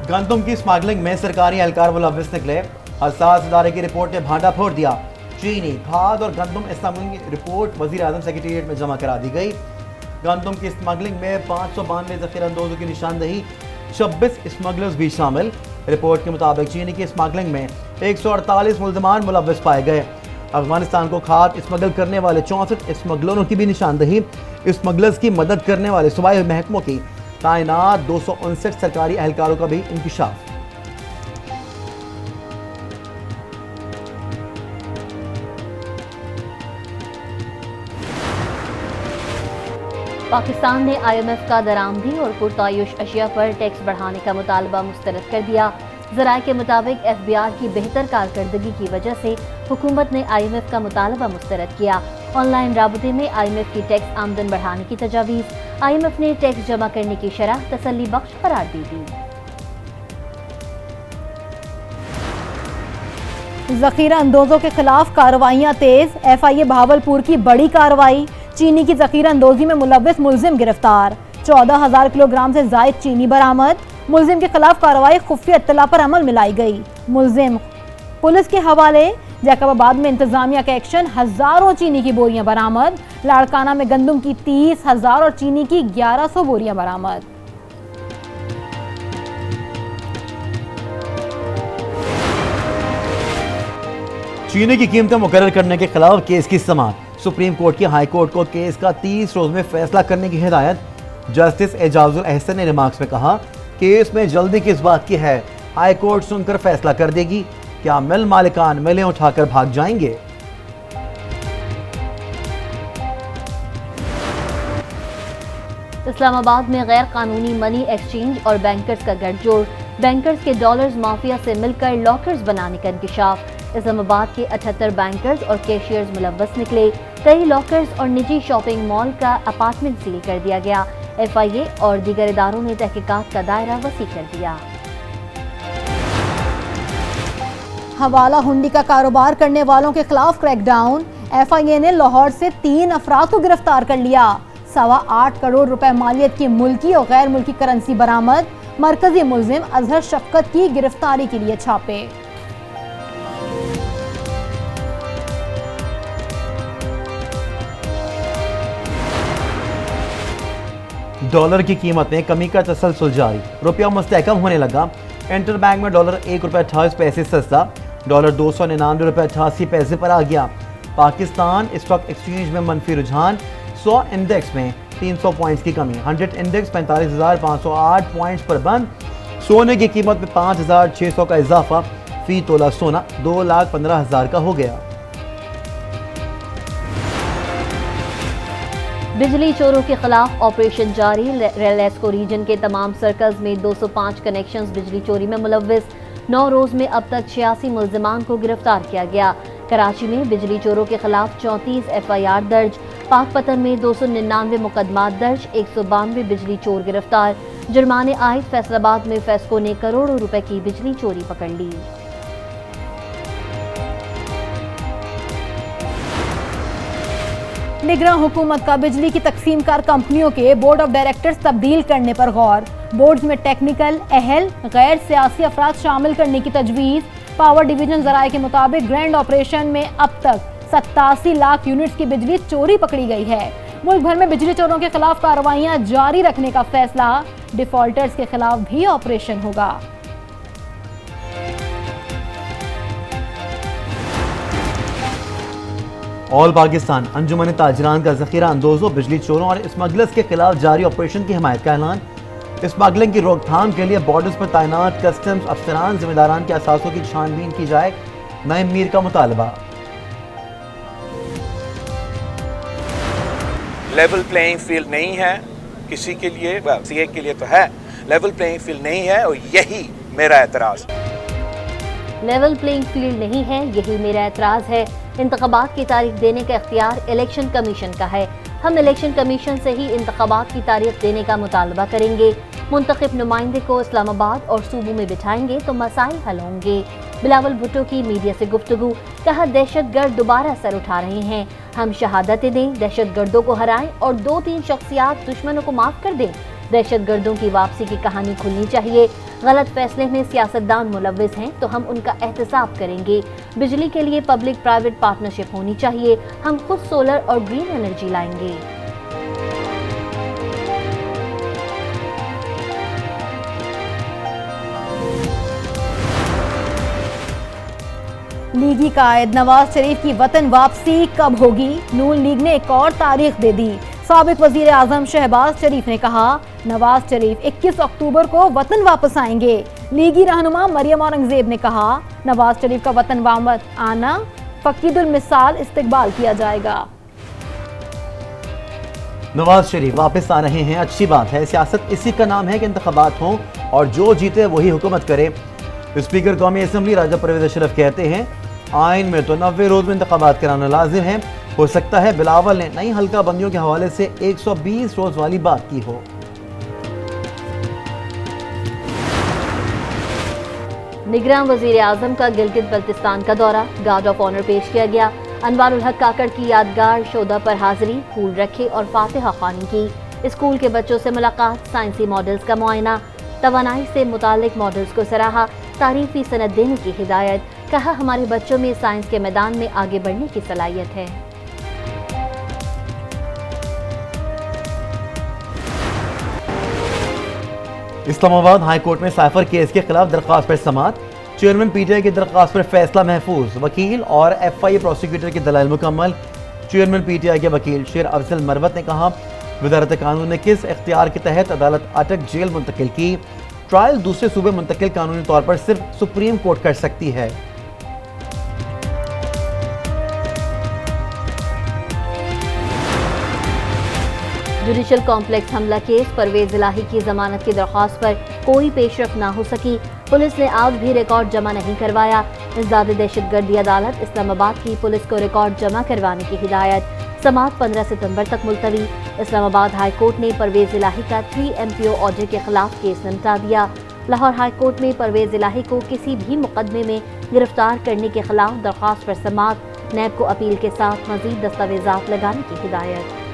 गंदम की स्मगलिंग में सरकारी एहलकार मुलव्विस निकले। हसास इदारे की रिपोर्ट ने भांडा फोड़ दिया। चीनी खाद और गंदम स्मगलिंग की रिपोर्ट वज़ीर-ए-आज़म सेक्रेटेरिएट में जमा करा दी गई। गंदम की स्मगलिंग में 592 ज़ख़ीरा अंदोज़ों की निशानदही, 26 स्मगलर्स भी शामिल। रिपोर्ट के मुताबिक चीनी की स्मगलिंग में 148 मुल्ज़मान मुलव्विस पाए गए। अफगानिस्तान को खाद स्मगल करने वाले 64 स्मगलरों की भी निशानदही। स्मगलर्स की मदद करने वाले सूबाई महकमों की तैनात 259 सरकारी एहलकारों का भी इंकिशाफ। पाकिस्तान ने IMF का दरामदी और पुरतायुश अशिया पर टैक्स बढ़ाने का मुतालबा मुस्तरद कर दिया। ज़राए के मुताबिक FBR की बेहतर कारकर्दगी की वजह से हुकूमत ने IMF का मुतालबा मुस्तरद किया। ऑनलाइन राबते में IMF की टैक्स आमदन बढ़ाने की तजावीज़। IMF ने टैक्स जमा करने की शरह तसल्ली बख्श करार दी थी। ज़ख़ीरा अंदोज़ों के खिलाफ कार्रवाइयाँ तेज। FIA भावलपुर की बड़ी कार्रवाई। चीनी की ज़ख़ीरा अंदोज़ी में मुलव्विस मुल्ज़िम गिरफ्तार। 14,000 किलोग्राम से ज़ायद चीनी बरामद। मुल्ज़िम के खिलाफ कार्रवाई खुफिया इत्तला पर अमल मिलाई गई। मुल्ज़िम पुलिस के हवाले। जैकबाबाद में इंतजामिया का एक्शन, हज़ारों चीनी की बोरियां बरामद। लाड़काना में गंदम की 30,000 और चीनी की 1100 बोरियां बरामद। चीनी की कीमतें मुकर्रर करने के खिलाफ केस की समाअत। सुप्रीम कोर्ट की हाई कोर्ट को केस का 30 रोज में फैसला करने की हिदायत। जस्टिस एजाजुल अहसन ने रिमार्क्स में कहा, केस में जल्दी किस बात की है, हाई कोर्ट सुनकर फैसला कर देगी। क्या मिल मालिकान मिलें उठाकर भाग जाएंगे? इस्लामाबाद में गैर कानूनी मनी एक्सचेंज और बैंकर्स का गठजोड़। बैंकर्स के डॉलर्स माफिया से मिलकर लॉकर्स बनाने का इंकिशाफ। इस्लामाबाद के 78 बैंकर्स और कैशियर्स मुलव्वस निकले। कई लॉकर्स और निजी शॉपिंग मॉल का अपार्टमेंट सील कर दिया गया। FIA और दीगर इदारों ने तहकीकात का दायरा वसी कर दिया। हवाला हुंडी का कारोबार करने वालों के खिलाफ क्रैकडाउन। FIA ने लाहौर से 3 अफराद को गिरफ्तार कर लिया। 8.25 करोड़ रुपए मालियत की मुल्की और गैर मुल्की करेंसी बरामद। मरकजी मुल्जिम अजहर शफकत की गिरफ्तारी के लिए छापे। डॉलर की कीमत में कमी का तसलसल जारी। रुपया मुस्तहकम होने लगा। इंटर बैंक में डॉलर 1 रुपये 28 पैसे सस्ता। डॉलर 299 रुपये 88 पैसे पर आ गया। पाकिस्तान स्टॉक एक्सचेंज में मनफी रुझान। 100 इंडेक्स में 300 पॉइंट्स की कमी। 100 इंडेक्स 45,508 पॉइंट्स पर बंद। सोने की कीमत में 5,600 का इजाफा। फी तोला सोना 2,15,000 का हो गया। बिजली चोरों के खिलाफ ऑपरेशन जारी। रेलेस्को रीजन के तमाम सर्कल्स में 205 कनेक्शंस बिजली चोरी में मुलव्विस। 9 रोज में अब तक 86 मुल्जिमान को गिरफ्तार किया गया। कराची में बिजली चोरों के खिलाफ 34 FIR दर्ज। पाकपतन में 299 मुकदमात दर्ज। 192 बिजली चोर गिरफ्तार। जुर्माने आयद। फैसलाबाद में फेस्को ने करोड़ों रुपए की बिजली चोरी पकड़ ली। निगरान हुकूमत का बिजली की तकसीमकार कंपनियों के बोर्ड ऑफ डायरेक्टर्स तब्दील करने पर गौर। बोर्ड्स में टेक्निकल, अहल, गैर सियासी अफराद शामिल करने की तजवीज़। पावर डिवीजन ज़राए के मुताबिक ग्रैंड ऑपरेशन में अब तक 87 लाख यूनिट्स की बिजली चोरी पकड़ी गई है। मुल्क भर में बिजली चोरों के खिलाफ कार्रवाइयां जारी रखने का फैसला। डिफॉल्टर्स के खिलाफ भी ऑपरेशन होगा। ऑल पाकिस्तान अंजुमन ताजरान का ज़ख़ीरा अंदोज़ों, बिजली चोरों और स्मगलर्स के खिलाफ जारी ऑपरेशन की हिमायत का ऐलान। स्मगलिंग की रोकथाम के लिए बॉर्डर्स पर तैनात कस्टम्स अफसरान जिम्मेदारान के असासों की छानबीन की जाए। नईम मीर का मुतालबा। लेवल प्लेइंग फील्ड नहीं है किसी के लिए, सीए के लिए तो है, लेवल प्लेइंग फील्ड नहीं है और यही मेरा एतराज़। लेवल प्लेइंग फील्ड नहीं है, यही मेरा एतराज़ है। इंतखाबात की तारीख देने का इख्तियार इलेक्शन कमीशन का है। हम इलेक्शन कमीशन से ही इंतखाबात की तारीख देने का मुतालबा करेंगे। मुंतखब नुमाइंदे को इस्लामाबाद और सूबों में बिठाएंगे तो मसाइल हल होंगे। बिलावल भुट्टो की मीडिया से गुफ्तगू। कहा, दहशतगर्द दोबारा सर उठा रहे हैं। हम शहादतें दें, दहशतगर्दों को हराएं और 2-3 शख्सियात दुश्मनों को माफ कर दें। दहशतगर्दों की वापसी की कहानी खुलनी चाहिए। गलत फैसले में सियासतदान मुलव्विस हैं तो हम उनका एहतसाब करेंगे। बिजली के लिए पब्लिक प्राइवेट पार्टनरशिप होनी चाहिए। हम खुद सोलर और ग्रीन एनर्जी लाएंगे। लीगी कायद नवाज शरीफ की वतन वापसी कब होगी? नून लीग ने एक और तारीख दे दी। साबिक वजीर आजम शहबाज शरीफ ने कहा नवाज शरीफ 21 अक्टूबर को वतन वापस आएंगे। लीगी रहनुमा मरियम औरंगजेब ने कहा नवाज शरीफ का वतन वापस आना फकीदुल मिसाल इस्तकबाल किया जाएगा। नवाज शरीफ वापस आ रहे हैं, अच्छी बात है। सियासत इसी का नाम है कि इंतखाबात हों और जो जीते वही हुकूमत करे। स्पीकर कौमी असम्बली राजा परवेज अशरफ कहते हैं आइन में तो 90 रोज में इंतखाबात कराना लाजिम है। हो सकता है बिलावल ने नई हल्का बंदियों के हवाले से 120 रोज वाली बात की हो। निगरान वजीर आजम का गिलगित बल्तिस्तान का दौरा, गार्ड ऑफ ऑनर पेश किया गया। अनवारुल हक काकड़ की यादगार शोधा पर हाजिरी, फूल रखे और फातिहा खानी की। स्कूल के बच्चों से मुलाकात, साइंसी मॉडल्स का मुआयना, तवानाई से मुतालिक मॉडल्स को सराहा, तारीफी सनद देने की हिदायत। कहा हमारे बच्चों में साइंस के मैदान में आगे बढ़ने की सलाहियत है। इस्लामाबाद हाई कोर्ट में साइफर केस के खिलाफ दरख्वास्त पर समाअत। चेयरमैन पीटीआई की दरख्वास्त पर फैसला महफूज। वकील और एफआईए प्रोसिक्यूटर के दलाइल मुकम्मल। चेयरमैन पीटीआई के वकील शेर अफजल मरवत ने कहा वजारत कानून ने किस इख्तियार के तहत अदालत अटक जेल मुंतकिल की। ट्रायल दूसरे सूबे मुंतकिल कानूनी तौर पर सिर्फ सुप्रीम कोर्ट कर सकती है। जुडिशल कॉम्प्लेक्स हमला केस, परवेज इलाही की जमानत की दरख्वास्त पर कोई पेशरफ ना हो सकी। पुलिस ने आज भी रिकॉर्ड जमा नहीं करवाया। इंसदाद दहशतगर्दी अदालत इस्लामाबाद की पुलिस को रिकॉर्ड जमा करवाने की हिदायत। समाअत 15 सितंबर तक मुलतवी। इस्लामाबाद हाई कोर्ट ने परवेज इलाही का 3 MPO ऑर्डर के खिलाफ केस निपटा दिया। लाहौर हाई कोर्ट में परवेज इलाही को किसी भी मुकदमे में गिरफ्तार करने के खिलाफ दरख्वास्त पर समाअत। नैब को अपील के साथ मजीद दस्तावेजात लगाने की हिदायत।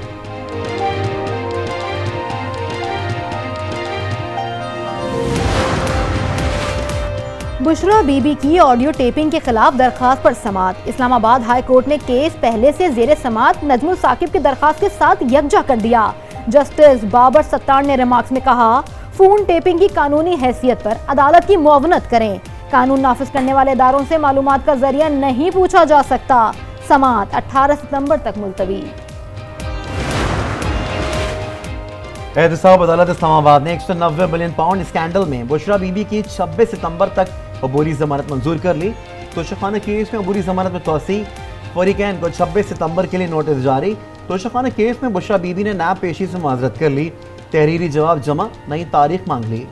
बुशरा बीबी की ऑडियो टेपिंग के खिलाफ दरखास्त पर समाअत। इस्लामाबाद हाई कोर्ट ने केस पहले से जेर समाअत नजमुल साकिब की दरखास्त के साथ यकजा कर दिया। जस्टिस बाबर सत्तार ने रिमार्क्स में कहा फोन टेपिंग की कानूनी हैसियत पर अदालत की मुआवनत करें। कानून नाफिज करने वाले इदारों से मालूमात का जरिया नहीं पूछा जा सकता। समाअत 18 सितंबर तक मुलतवी। एहतसाब अदालत इस्लामाबाद ने 190 बिलियन पाउंड स्कैंडल में बुशरा बीबी की 26 सितंबर तक अबूरी जमानत मंजूर कर ली। तोशाखाना केस में अबूरी जमानत में तोसी। फरीकैन को 26 सितंबर के लिए नोटिस जारी। तोशाखाना केस में बुशरा बीबी ने नायब पेशी से माजरत कर ली। तहरीरी जवाब जमा, नई तारीख मांग ली।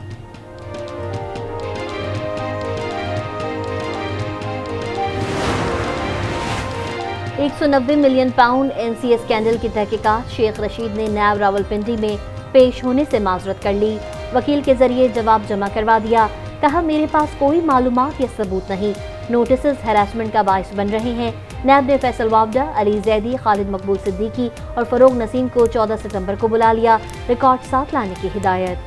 £190 मिलियन NCA स्कैंडल की तहकीकात। शेख रशीद ने नैब रावलपिंडी में पेश होने से माजरत कर ली। वकील के जरिए जवाब जमा करवा दिया। कहा मेरे पास कोई मालूमात या सबूत नहीं। नोटिस हैरासमेंट का बाइस बन रहे हैं। नैब ने फैसल वावडा, अली जैदी, खालिद मकबूल सिद्दीकी और फरोग नसीम को 14 सितंबर को बुला लिया। रिकॉर्ड साथ लाने की हिदायत।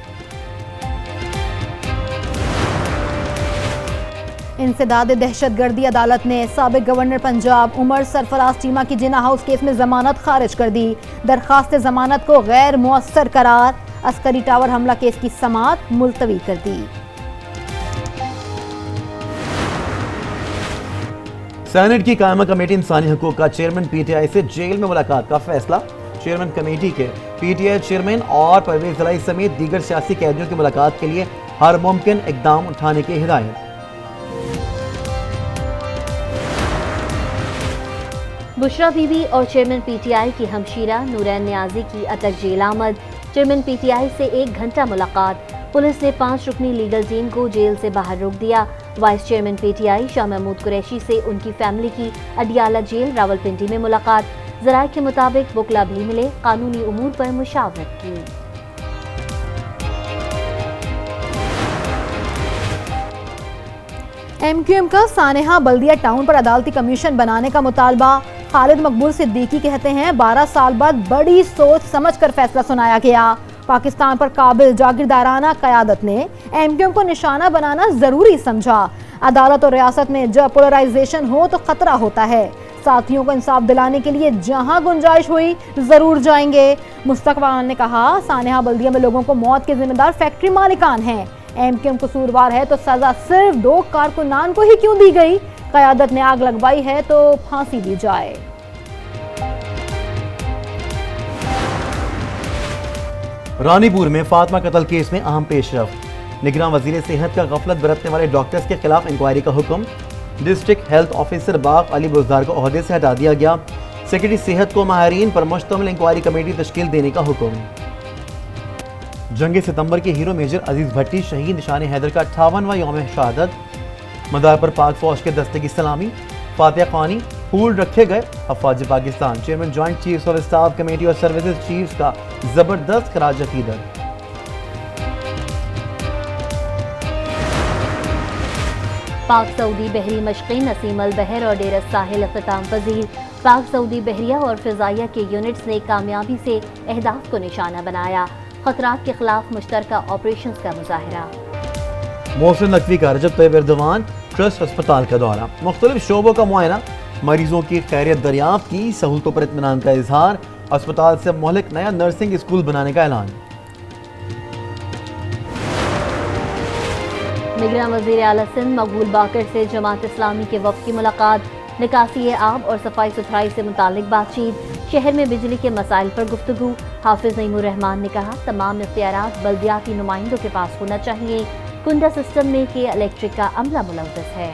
इंसदाद दहशतगर्दी अदालत ने साबिक गवर्नर पंजाब उमर सरफराज चीमा की जिना हाउस केस में जमानत खारिज कर दी। दरखास्त जमानत को गैर मुअस्सर करार। अस्करी टावर हमला केस की समाअत मुलतवी कर दी। सेनेट की कायमा कमेटी इंसानी हकूक का चेयरमैन पीटीआई से जेल में मुलाकात का फैसला। चेयरमैन कमेटी के पीटीआई चेयरमैन और परवेज इलाही समेत दीगर सियासी कैदियों की मुलाकात के लिए हर मुमकिन इकदाम उठाने की हिदायत। बुशरा बीबी और चेयरमैन पीटीआई की हमशीरा नूरैन नियाजी की अटक जेल आमद। चेयरमैन पीटीआई से 1 घंटा मुलाकात। पुलिस ने 5 रुकनी लीगल टीम को जेल से बाहर रोक दिया। Vice chairman PTI Shah Mahmood Qureshi से उनकी फैमिली की अडियाला जेल रावलपिंडी में मुलाकात। जराये के मुताबिक बुकला भी मिले, कानूनी उमूर पर मुशावरत की। MQM का सानेहा बल्दिया टाउन पर अदालती कमीशन बनाने का मुतालबा। खालिद मकबूल सिद्दीकी कहते हैं 12 साल बाद बड़ी सोच समझकर फैसला सुनाया गया। पाकिस्तान पर काबिल जागीरदाराना क़यादत ने एमक्यूएम को निशाना बनाना जरूरी समझा। अदालत और रियासत में जब पोलराइजेशन हो तो खतरा होता है। साथियों को इंसाफ दिलाने के लिए जहां गुंजाइश हुई जरूर जाएंगे। मुस्तक अवान ने कहा, सानेहा बल्दिया में लोगों को मौत के जिम्मेदार फैक्ट्री मालिकान हैं। एमक्यूएम कसूरवार है तो सजा सिर्फ 2 कारकुनान को ही क्यों दी गई? क़यादत ने आग लगवाई है तो फांसी दी जाए। रानीपुर में फातिमा कत्ल केस में अहम पेशरफ। निगरान वजीर सेहत का गफलत बरतने वाले डॉक्टर्स के खिलाफ इंक्वायरी का हुक्म। डिस्ट्रिक्ट हेल्थ ऑफिसर बाग अली बुजदार को ओहदे से हटा दिया गया। सेक्रेटरी सेहत को माहरीन पर मुश्तमिल इंक्वायरी कमेटी तश्कील देने का हुक्म। जंग सितंबर के हीरो मेजर अजीज भट्टी शहीद निशान हैदर का 58वां यौम शहादत। मदार पर पाक फौज के दस्ते की सलामी। फातिहा ख्वानी फूल रखे गए। अफवाज Pakistan chairman joint chiefs of staff committee और सर्विसेज चीफ्स का जबरदस्त खराज अकीदत। पाक सऊदी बहरी मशक़ें नसीम अल बहर और डेरा साहिल अख्ताम पजीर। पाक सऊदी बहरिया और फिजाइया के यूनिट्स ने कामयाबी से अहदाफ को निशाना बनाया। खतरात के खिलाफ मुश्तरका ऑपरेशन का मुजाहरा। मोहसिन नकवी का रजब तैयब एर्दोवान ट्रस्ट अस्पताल का दौरा। मुख्तलिफ शोबों का मुआयना। मरीजों की खैरियत दरियाफ्त की। सहूलतों पर इत्मीनान का इजहार। अस्पताल से मोहलिक नया नर्सिंग स्कूल बनाने का ऐलान। निगरान वज़ीर आला सिंध मकबूल बाकर से जमात इस्लामी के वफ़द की मुलाकात। निकासी आब और सफाई सुथराई से मुतालिक बातचीत। शहर में बिजली के मसाइल पर गुफ्तगू। हाफिज नईमुर रहमान ने कहा, तमाम इख्तियारात बल्दियाती नुमाइंदों के पास होना चाहिए। कुंडा सिस्टम में के इलेक्ट्रिक का अमला मुलव्वस है।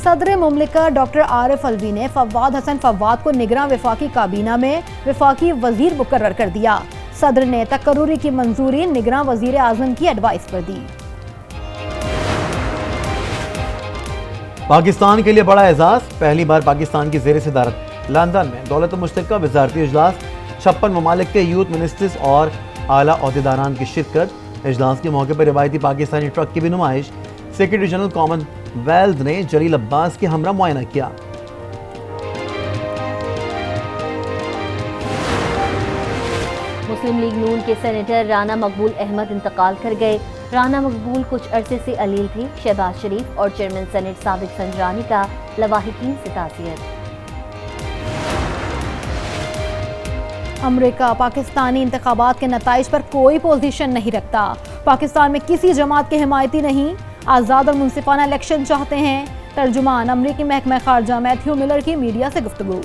सदर मुमलिकत डॉक्टर आरिफ अलवी ने फवाद हसन फवाद को निगरान वफाकी काबीना में वफाकी वजीर मुकर्रर कर दिया। सदर ने तकर्रुरी की मंजूरी निगरान वजीर आजम की एडवाइस पर दी। पाकिस्तान के लिए बड़ा एजाज। पहली बार पाकिस्तान की ज़ेर सदारत लंदन में दौलत मुश्तरका वज़ारती इजलास। 56 ममालिक के यूथ मिनिस्टर्स और आला ओहदेदारान की शिरकत। इजलास के मौके पर रिवायती पाकिस्तानी ट्रक की भी नुमाइश। सेक्रेटरी जनरल कॉमनवेल्थ ने जलील अब्बास के हमरा मुआयना किया। मुस्लिम लीग नून के सेनेटर राना मकबूल अहमद इंतकाल कर गए। राना मकबूल कुछ अरसे से अलील थे। शहबाज शरीफ और चेयरमैन सेनेट साबिक संजरानी का लवाहिकीन से ताज़ियत। अमेरिका पाकिस्तानी इंतखाबात के नताइज पर कोई पोजीशन नहीं रखता। पाकिस्तान में किसी जमात के हिमायती नहीं। आज़ाद और मुनसिफाना इलेक्शन चाहते हैं। तर्जुमान अमरीकी महकमा खारजा मैथ्यू मिलर की मीडिया से गुफ्तगू।